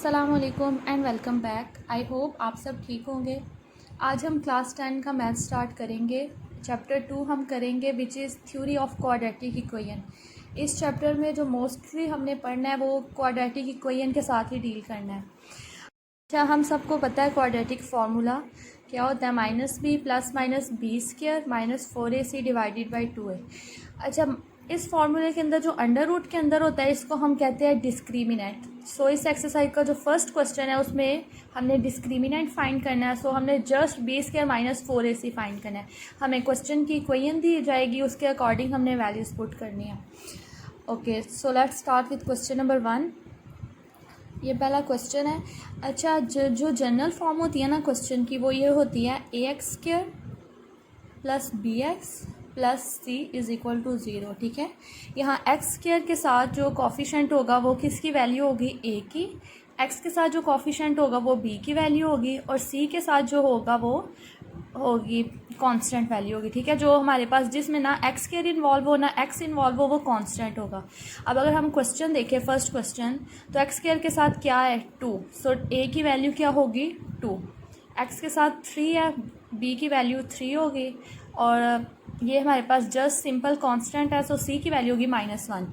अस्सलामुअलैकुम and welcome back. I hope आप सब ठीक होंगे। आज हम क्लास 10 का मैथ स्टार्ट करेंगे। चैप्टर 2 हम करेंगे which is theory of quadratic equation. इस चैप्टर में जो मोस्टली हमने पढ़ना है वो क्वाड्रेटिक इक्वेशन के साथ ही डील करना है। अच्छा, हम सबको पता है क्वाड्रेटिक फार्मूला क्या होता है, -b plus minus b square minus 4ac divided by 2a। अच्छा, इस फार्मूले के अंदर जो अंडर रूट के अंदर होता है इसको हम कहते हैं डिस्क्रिमिनेंट। सो इस एक्सरसाइज का जो फर्स्ट क्वेश्चन है उसमें हमने डिस्क्रिमिनेंट फाइंड करना है। सो हमने just be square minus 4ac find करना है। हमें क्वेश्चन की इक्वेशन दी जाएगी, उसके अकॉर्डिंग हमने वैल्यूज पुट करनी है। Okay, so let's start with question number 1। ये पहला क्वेश्चन है। अच्छा, जो जनरल फॉर्म होती है ना क्वेश्चन की, वो ये होती है ax² plus bx plus c is equal to 0। ठीक है, यहाँ x² के साथ जो कॉफिशेंट होगा वो किसकी वैल्यू होगी, a की। x के साथ जो कॉफिशेंट होगा वो b की वैल्यू होगी, और c के साथ जो होगा वो होगी कांस्टेंट वैल्यू होगी। ठीक है, जो हमारे पास जिसमें ना x² इन्वॉल्व हो ना x इन्वॉल्व हो वो कांस्टेंट होगा। अब अगर हम क्वेश्चन देखें फर्स्ट क्वेश्चन, तो x² के साथ क्या है 2। सो a की वैल्यू क्या होगी 2, x के साथ 3 है, b की वैल्यू 3 होगी, और ये हमारे पास जस्ट सिंपल कांस्टेंट है। सो c की वैल्यू होगी -1।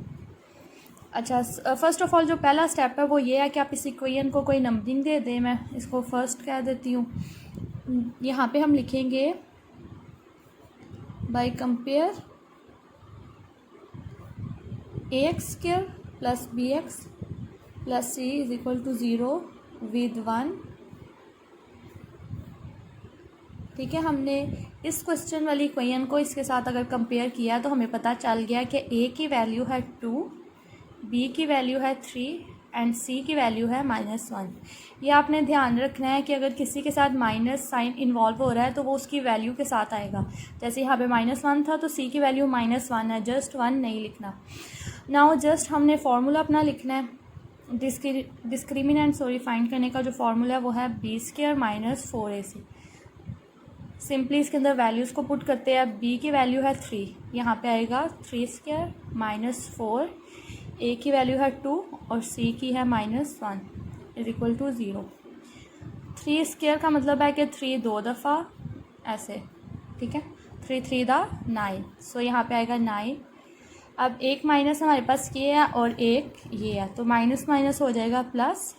अच्छा, फर्स्ट ऑफ ऑल जो पहला स्टेप है वो ये है कि आप इस इक्वेशन को कोई नंबरिंग दे दें। मैं इसको फर्स्ट कह देती हूँ। यहाँ पे हम लिखेंगे by compare ax² plus bx plus c is equal to 0 with 1। ठीक है, हमने इस क्वेश्चन वाली इक्वेशन को इसके साथ अगर कंपेयर किया तो हमें पता चल गया कि a की वैल्यू है 2, b की वैल्यू है 3 एंड c की वैल्यू है -1। ये आपने ध्यान रखना है कि अगर किसी के साथ माइनस साइन इन्वॉल्व हो रहा है तो वो उसकी वैल्यू के साथ आएगा। जैसे यहाँ पे -1 था तो c की वैल्यू -1 है, जस्ट 1 नहीं लिखना। नाउ जस्ट हमने फार्मूला अपना लिखना है। डिस्क्रिमिनेंट फाइंड करने का जो फार्मूला है वो है b² माइनस 4ac। सिंपली इसके अंदर वैल्यूज़ को पुट करते हैं। b की वैल्यू है 3, यहाँ पे आएगा 3² माइनस 4, a की वैल्यू है 2 और c की है -1 इज इक्वल टू 0। 3² का मतलब है कि 3 दो दफ़ा ऐसे। ठीक है, 3 3 दा 9। सो यहाँ पे आएगा 9। अब एक माइनस हमारे पास ये है और एक ये है, तो माइनस माइनस हो जाएगा प्लस।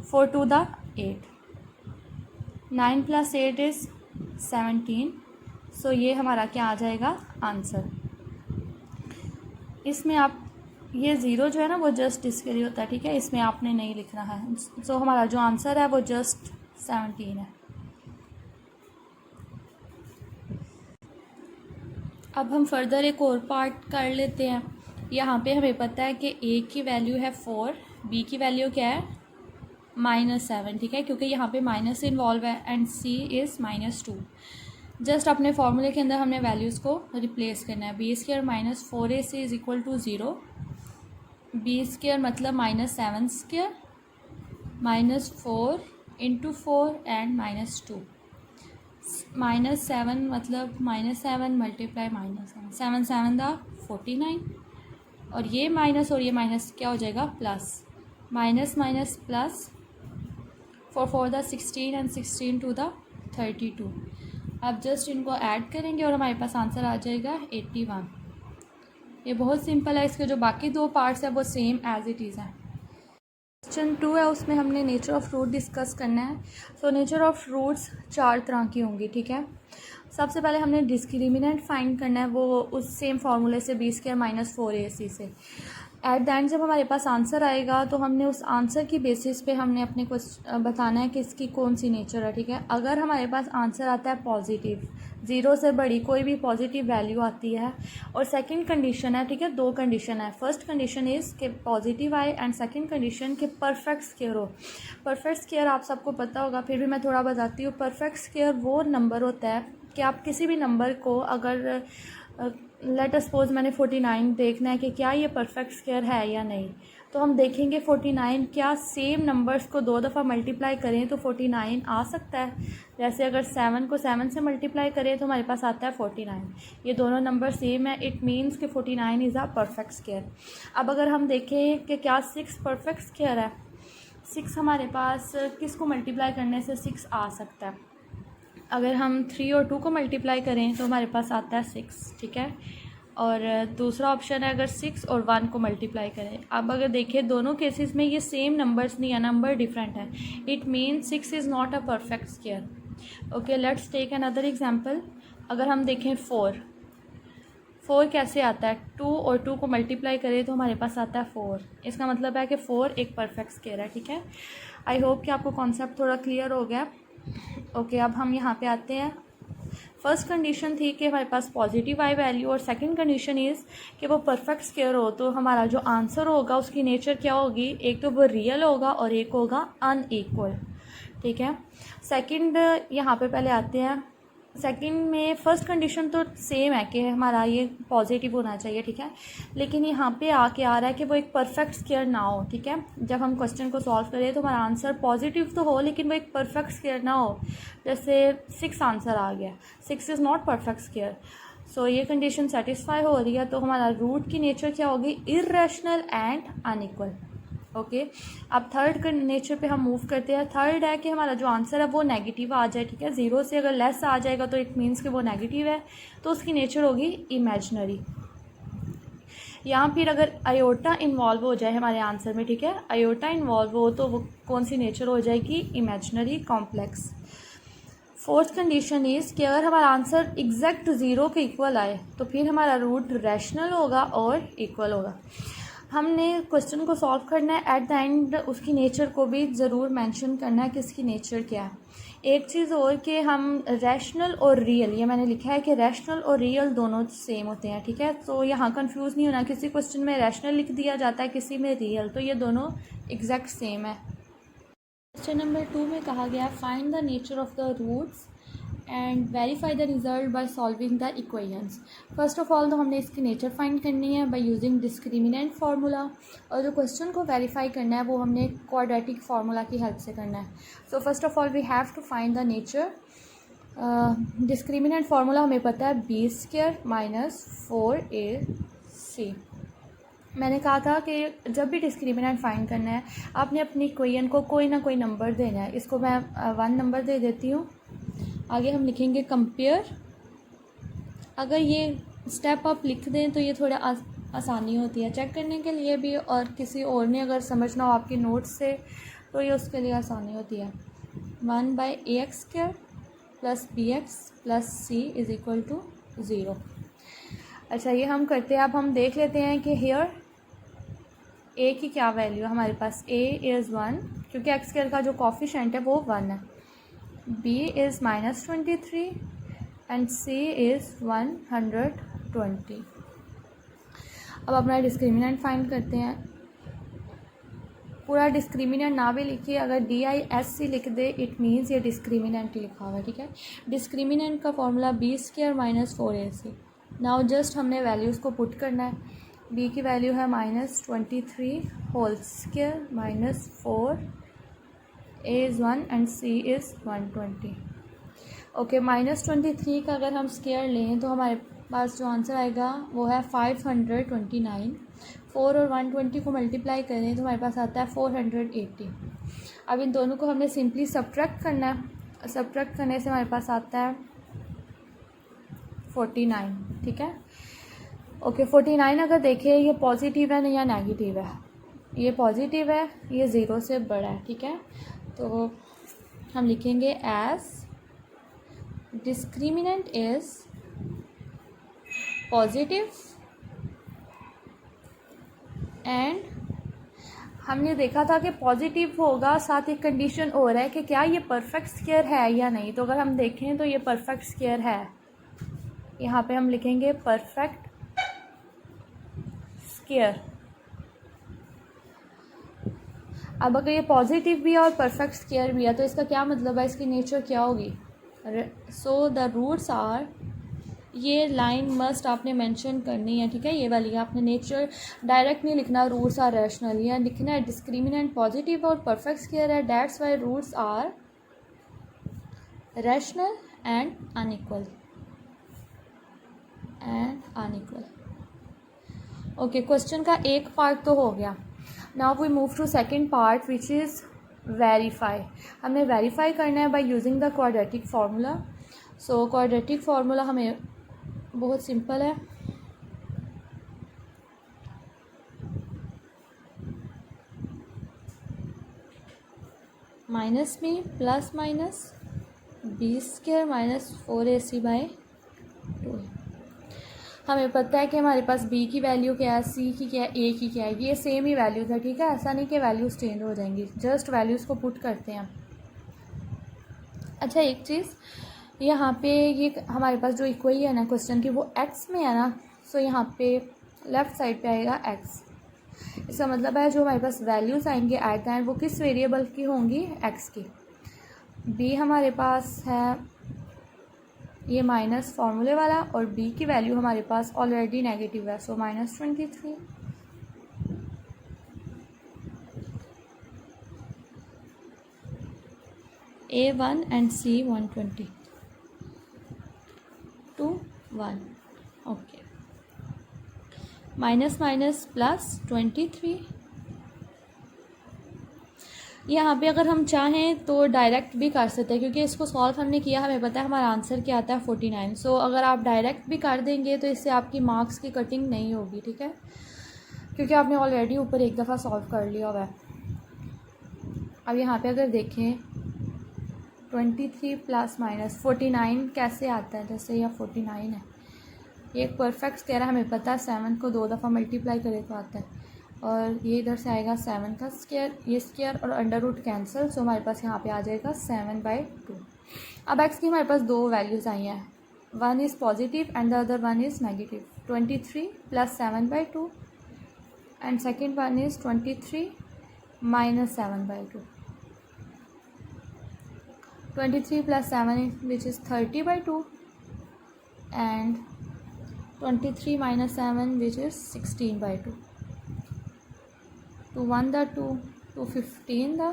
4 2 दा 8, 9 प्लस 8 इज़ 17। सो ये हमारा क्या आ जाएगा आंसर। इसमें आप ये 0 जो है ना वो जस्ट इसके लिए होता है। ठीक है, इसमें आपने नहीं लिखना है। सो हमारा जो आंसर है वो जस्ट 17 है। अब हम फर्दर एक और पार्ट कर लेते हैं। यहाँ पे हमें पता है कि a की वैल्यू है 4, b की वैल्यू क्या है -7। ठीक है, क्योंकि यहाँ पे माइनस इन्वॉल्व है एंड c इज़ -2। जस्ट अपने फॉर्मूले के अंदर हमने वैल्यूज़ को रिप्लेस करना है। b² minus 4ac is equal to 0। b² मतलब -7² -4 इंटू 4 एंड -2। -7 मतलब -7 मल्टीप्लाई -7, 7 7 दा 49, और ये माइनस और ये माइनस क्या हो जाएगा प्लस। माइनस माइनस प्लस, 4 4 दा 16 एंड 16 2 दा 32। अब जस्ट इनको ऐड करेंगे और हमारे पास आंसर आ जाएगा 81। ये बहुत सिंपल है। इसके जो बाकी दो पार्ट्स हैं वो सेम एज इट इज़ है। क्वेश्चन 2 है, उसमें हमने नेचर ऑफ फ्रूट डिस्कस करना है। सो नेचर ऑफ फ्रूट्स 4 तरह की होंगी। ठीक है, सबसे पहले हमने डिस्क्रिमिनेंट फाइंड करना है, वो उस सेम फार्मूले से b² माइनस 4ac से। एट द एंड जब हमारे पास आंसर आएगा तो हमने उस आंसर की बेसिस पे हमने अपने को बताना है कि इसकी कौन सी नेचर है। ठीक है, अगर हमारे पास आंसर आता है पॉजिटिव, 0 से बड़ी कोई भी पॉजिटिव वैल्यू आती है, और सेकंड कंडीशन है, ठीक है, दो कंडीशन है। फर्स्ट कंडीशन इज़ कि पॉजिटिव आए एंड सेकंड कंडीशन कि परफेक्ट स्क्वायर हो। परफेक्ट स्क्वायर आप सबको पता होगा, फिर भी मैं थोड़ा बताती हूँ। परफेक्ट स्क्वायर वो नंबर होता है कि आप किसी भी नंबर को अगर लेट सपोज मैंने 49 देखना है कि क्या ये परफेक्ट स्क्वायर है या नहीं, तो हम देखेंगे 49 क्या सेम नंबर्स को 2 दफ़ा मल्टीप्लाई करें तो 49 आ सकता है। जैसे अगर 7 को 7 से मल्टीप्लाई करें तो हमारे पास आता है 49। ये दोनों नंबर सेम है, इट मीन्स कि 49 इज़ अ परफेक्ट स्क्वायर। अब अगर हम देखें कि क्या 6 परफेक्ट स्क्वायर है, 6 हमारे पास किसको मल्टीप्लाई करने से 6 आ सकता है? अगर हम 3 और 2 को मल्टीप्लाई करें तो हमारे पास आता है 6, ठीक है। और दूसरा ऑप्शन है अगर 6 और 1 को मल्टीप्लाई करें। अब अगर देखें दोनों केसेस में ये सेम नंबर्स नहीं है, नंबर डिफरेंट है। It mean 6 is not a perfect square. Okay, let's take another example. अगर हम देखें 4 कैसे आता है? 2 और 2 को मल्टीप्लाई करें तो हमारे पास आता है 4। इसका मतलब है कि 4 एक परफेक्ट स्क्वायर है, ठीक है। आई होप कि आपको कॉन्सेप्ट थोड़ा क्लियर हो गया। ओके, अब हम यहाँ पे आते हैं। फर्स्ट कंडीशन थी कि हमारे पास पॉजिटिव आई वैल्यू, और सेकंड कंडीशन इज़ कि वो परफेक्ट स्क्वायर हो। तो हमारा जो आंसर होगा उसकी नेचर क्या होगी? एक तो वो रियल होगा और एक होगा अनइक्वल, ठीक है। सेकंड यहाँ पे पहले आते हैं। सेकंड में फर्स्ट कंडीशन तो सेम है कि हमारा ये पॉजिटिव होना चाहिए, ठीक है। लेकिन यहाँ पे आके आ रहा है कि वो एक परफेक्ट स्क्वायर ना हो, ठीक है। जब हम क्वेश्चन को सॉल्व करें तो हमारा आंसर पॉजिटिव तो हो लेकिन वो एक परफेक्ट स्क्वायर ना हो। जैसे 6 आंसर आ गया, 6 इज़ नॉट परफेक्ट स्क्वायर। सो ये कंडीशन सेटिस्फाई हो रही है। तो हमारा रूट की नेचर क्या होगी? Irrational and unequal. ओके, अब थर्ड नेचर पे हम मूव करते हैं। थर्ड है कि हमारा जो आंसर है वो नेगेटिव आ जाए, ठीक है। 0 से अगर लेस आ जाएगा तो इट मीन्स कि वो नेगेटिव है, तो उसकी नेचर होगी इमेजनरी। यहाँ फिर अगर आयोटा इन्वॉल्व हो जाए हमारे आंसर में, ठीक है, आयोटा इन्वॉल्व हो तो वो कौन सी नेचर हो जाएगी? Imaginary complex. Fourth condition is कि अगर हमारा आंसर एग्जैक्ट 0 के इक्वल आए तो फिर हमारा रूट रैशनल होगा और इक्वल होगा। हमने क्वेश्चन को सॉल्व करना है, एट द एंड उसकी नेचर को भी ज़रूर मेंशन करना है कि इसकी नेचर क्या है। एक चीज़ और कि हम रैशनल और रियल, ये मैंने लिखा है कि रैशनल और रियल दोनों सेम होते हैं, ठीक है। तो यहाँ कंफ्यूज नहीं होना, किसी क्वेश्चन में रैशनल लिख दिया जाता है, किसी में रियल, तो ये दोनों एग्जैक्ट सेम है। क्वेश्चन नंबर 2 में कहा गया find the nature of the roots and verify the result by solving the equations. First of all तो हमने इसकी नेचर फाइंड करनी है बाय यूजिंग डिस्क्रिमिनेंट फार्मूला, और जो क्वेश्चन को वेरीफाई करना है वो हमने क्वाड्रेटिक फार्मूला की हेल्प से करना है। So first of all we have to find the nature. Discriminant formula हमें पता है b² माइनस 4ac। मैंने कहा था कि जब भी डिस्क्रिमिनेंट फाइंड करना है आपने अपनी इक्वेशन को कोई ना कोई नंबर देना है। इसको मैं 1 नंबर दे देती हूँ। आगे हम लिखेंगे कंपेयर। अगर ये स्टेप आप लिख दें तो ये थोड़ा आसानी होती है चेक करने के लिए भी, और किसी और ने अगर समझना हो आपके नोट्स से तो ये उसके लिए आसानी होती है। 1/ax² plus bx plus c is equal to 0। अच्छा, ये हम करते हैं। अब हम देख लेते हैं कि हेयर a की क्या वैल्यू है। हमारे पास a इज़ 1 क्योंकि x² का जो कोफिशिएंट है वो 1 है। b is -23 and c is 120। अब अपना डिस्क्रिमिनेंट फाइंड करते हैं। पूरा डिस्क्रिमिनेंट ना भी लिखिए, अगर DISC लिख दे इट मीन्स ये डिस्क्रिमिनेंट लिखा हुआ है, ठीक है। डिस्क्रिमिनेंट का formula b² minus 4ac। Now just हमने वैल्यूज़ को पुट करना है। b की वैल्यू है -23 whole square minus 4, a is 1 and c is 120। Okay, -23 का अगर हम स्क्वायर लें तो हमारे पास जो आंसर आएगा वो है 529। 4 और 120 को मल्टीप्लाई करें तो हमारे पास आता है 480। अब इन दोनों को हमने सिंपली सब्ट्रैक्ट करना है। सब्ट्रैक्ट करने से हमारे पास आता है 49, ठीक है। ओके, 49 अगर देखें ये पॉजिटिव है या नेगेटिव है? ये पॉजिटिव है, ये 0 से बड़ा है, ठीक है। तो हम लिखेंगे as discriminant is positive and हमने देखा था कि पॉजिटिव होगा, साथ एक कंडीशन और है कि क्या ये परफेक्ट स्क्वायर है या नहीं। तो अगर हम देखें तो ये परफेक्ट स्क्वायर है। यहाँ पे हम लिखेंगे परफेक्ट स्क्वायर। अब अगर ये पॉजिटिव भी है और परफेक्ट स्क्वायर भी है तो इसका क्या मतलब है, इसकी नेचर क्या होगी? सो द रूट्स आर, ये लाइन मस्ट आपने मेंशन करनी है, ठीक है। ये वाली आपने नेचर डायरेक्ट नहीं लिखना, रूट्स आर रैशनल, या लिखना है डिस्क्रिमिनेंट पॉजिटिव और परफेक्ट स्क्वायर है, that's why roots are rational and unequal okay, question का एक पार्ट तो हो गया। Now we move to second part which is verify, हमने वेरीफाई करना है by using the quadratic formula. So quadratic formula हमें बहुत सिंपल है, minus b plus minus b square minus 4ac/2। हमें पता है कि हमारे पास b की वैल्यू क्या है, c की क्या है, a की क्या है, ये सेम ही वैल्यूज़ है, ठीक है। ऐसा नहीं कि वैल्यूज़ चेंज हो जाएंगी, जस्ट वैल्यूज़ को पुट करते हैं। अच्छा एक चीज़, यहाँ पे ये हमारे पास जो इक्वेशन है क्वेश्चन की वो x में है ना, सो यहाँ पे लेफ़्ट साइड पे आएगा x। इसका मतलब है जो हमारे पास वैल्यूज़ आएंगे एट द एंड वो किस वेरिएबल की होंगी, x की। b हमारे पास है ये माइनस फार्मूले वाला, और b की वैल्यू हमारे पास ऑलरेडी नेगेटिव है, सो -23। A1 and C 120 to 1, okay. Minus minus plus 23। यहाँ पे अगर हम चाहें तो डायरेक्ट भी कर सकते हैं, क्योंकि इसको सॉल्व हमने किया, हमें पता है हमारा आंसर क्या आता है 49। सो अगर आप डायरेक्ट भी कर देंगे तो इससे आपकी मार्क्स की कटिंग नहीं होगी, ठीक है, क्योंकि आपने ऑलरेडी ऊपर एक दफ़ा सॉल्व कर लिया हुआ है। अब यहाँ पे अगर देखें 23 प्लस माइनस 49 कैसे आता है, जैसे यह 49 है, ये एक परफेक्ट स्क्वायर है, हमें पता है 7 को 2 दफ़ा मल्टीप्लाई करे तो आता है, और ये इधर से आएगा 7 का स्क्वायर, ये स्क्वायर और अंडर रूट कैंसिल, सो हमारे पास यहाँ पे आ जाएगा 7/2। अब x की हमारे पास दो वैल्यूज़ आई हैं, one is positive and the other one is negative. 23 plus 7/2 and second one is 23 minus 7/2। 23 plus 7 which is 30/2 and 23 minus 7 which is 16/2. To 1 the 2 to 15 the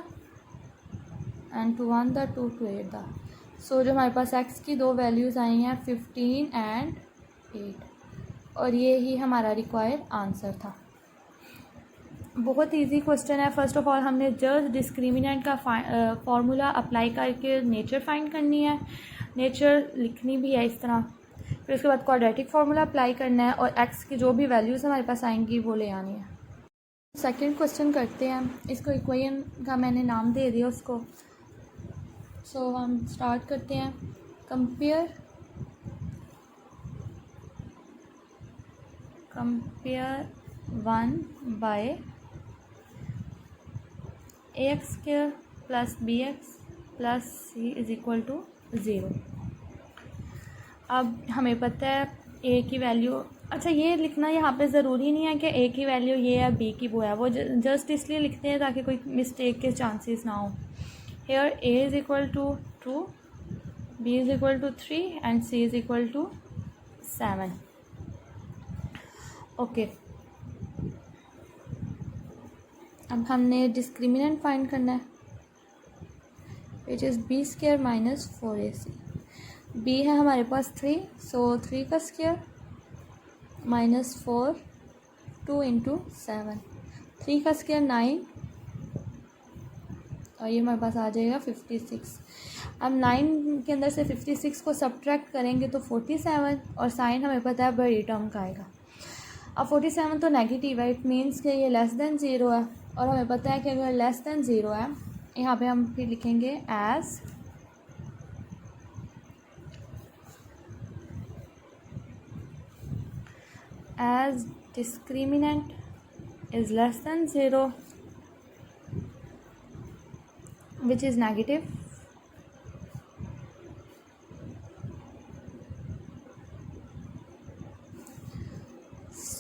and to 1 the 2 to 8 the. So जो हमारे पास x की दो values आई हैं 15 and 8, और ये ही हमारा required answer था। बहुत इजी क्वेश्चन है। फर्स्ट ऑफ ऑल हमने जस्ट डिस्क्रिमिनेंट का फार्मूला अप्लाई करके नेचर फाइंड करनी है, नेचर लिखनी भी है इस तरह, फिर उसके बाद क्वाड्रेटिक फार्मूला अप्लाई करना है और एक्स की जो भी वैल्यूज़ हमारे पास आएंगी वो ले आनी है। सेकंड क्वेश्चन करते हैं, इसको इक्वेशन का मैंने नाम दे दिया उसको। सो हम स्टार्ट करते हैं। Compare 1 ax square plus bx plus c is equal to 0। अब हमें पता है a की वैल्यू, अच्छा ये लिखना यहाँ पे ज़रूरी नहीं है कि a की वैल्यू ये है b की वो है, वो जस्ट इसलिए लिखते हैं ताकि कोई मिस्टेक के चांसेस ना हो। Here a is equal to 2, b is equal to 3 and c is equal to 7। Okay, अब हमने डिस्क्रिमिनेंट फाइंड करना है which is b square minus 4ac। b है हमारे पास 3, सो 3 का स्क्वायर माइनस 4, 2 इंटू 7, 3 का स्क्वायर 9, और ये हमारे पास आ जाएगा 56। अब 9 के अंदर से 56 को सब्ट्रैक्ट करेंगे तो 47, और साइन हमें पता है बड़ी टर्म का आएगा। अब 47 तो नेगेटिव है, इट मीन्स कि ये लेस देन 0 है, और हमें पता है कि अगर लेस देन 0 है, यहाँ पे हम फिर लिखेंगे as discriminant is less than 0 which is negative,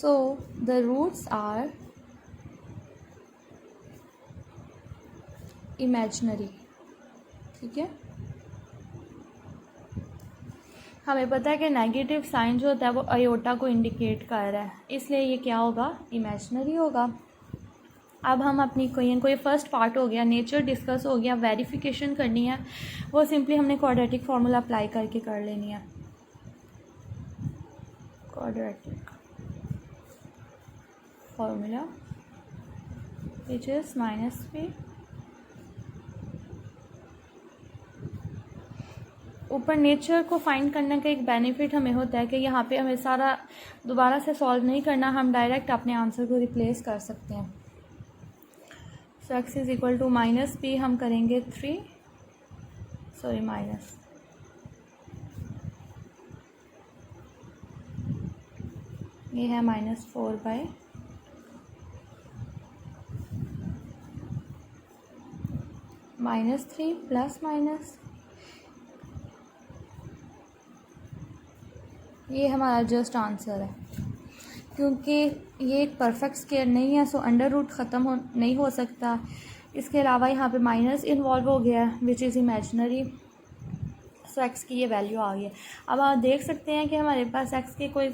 so the roots are imaginary। ठीक है, हमें पता है कि नेगेटिव साइन जो होता है वो आयोटा को इंडिकेट कर रहा है, इसलिए ये क्या होगा, इमेजिनरी होगा। अब हम अपनी को ये फर्स्ट पार्ट हो गया, नेचर डिस्कस हो गया, वेरिफिकेशन करनी है वो सिंपली हमने क्वाड्रेटिक फार्मूला अप्लाई करके कर लेनी है। Quadratic formula which is -b ऊपर नेचर को फाइंड करने का एक बेनिफिट हमें होता है कि यहाँ पे हमें सारा दोबारा से सॉल्व नहीं करना, हम डायरेक्ट अपने आंसर को रिप्लेस कर सकते हैं। So x is equal to minus b हम करेंगे 3, सॉरी माइनस, ये है -4/, -3 प्लस माइनस, ये हमारा जस्ट आंसर है। क्योंकि ये एक परफेक्ट स्केयर नहीं है, सो अंडर रूट ख़त्म नहीं हो सकता। इसके अलावा यहाँ पे माइनस इन्वॉल्व हो गया which is imaginary, so x की ये वैल्यू आ गई है। अब आप देख सकते हैं कि हमारे पास एक्स की कोई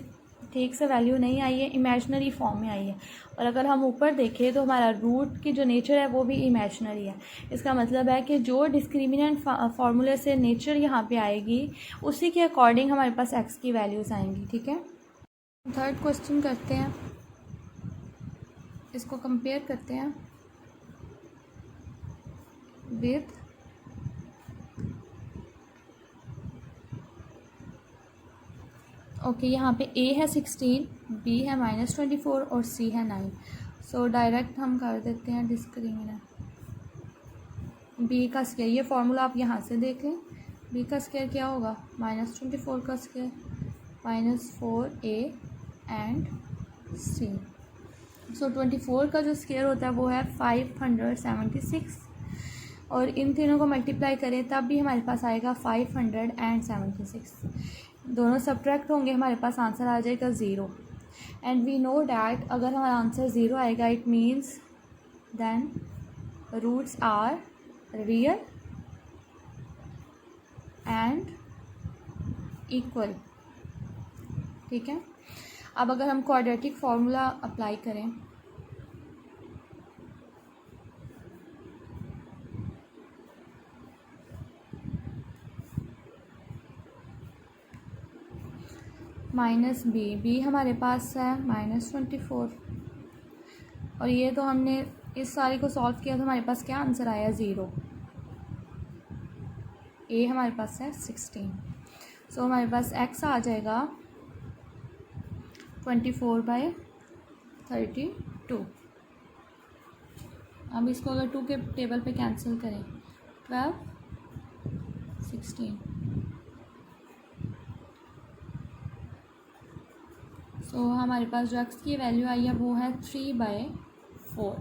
ठीक से वैल्यू नहीं आई है, इमेजनरी फॉर्म में आई है। और अगर हम ऊपर देखें तो हमारा रूट की जो नेचर है वो भी इमेजनरी है। इसका मतलब है कि जो डिस्क्रिमिनेंट फार्मूले से नेचर यहाँ पे आएगी उसी के अकॉर्डिंग हमारे पास एक्स की वैल्यूज़ आएंगी। ठीक है, थर्ड क्वेश्चन करते हैं, इसको कंपेयर करते हैं विथ ओके, यहाँ पे a है 16, b है -24 और c है 9। सो डायरेक्ट हम कर देते हैं डिस्क्रिमिनेंट b का स्क्वायर। ये फार्मूला आप यहाँ से देख लें, b का स्क्वायर क्या होगा, -24 का स्क्वायर -4a एंड c। सो 24 का जो स्क्वायर होता है वो है 576 और इन तीनों को मल्टीप्लाई करें तब भी हमारे पास आएगा 576। दोनों सब्ट्रैक्ट होंगे, हमारे पास आंसर आ जाएगा 0। एंड वी नो डैट अगर हमारा आंसर 0 आएगा it means then roots are real and equal. ठीक है, अब अगर हम क्वाड्रेटिक फार्मूला अप्लाई करें -b हमारे पास है -24 और ये तो हमने इस सारे को सॉल्व किया तो हमारे पास क्या आंसर आया 0। a हमारे पास है 16, सो हमारे पास x आ जाएगा 24/32। अब इसको अगर 2 के टेबल पे कैंसिल करें 12, 16, सो हमारे पास जो x की वैल्यू आई है वो है 3/4।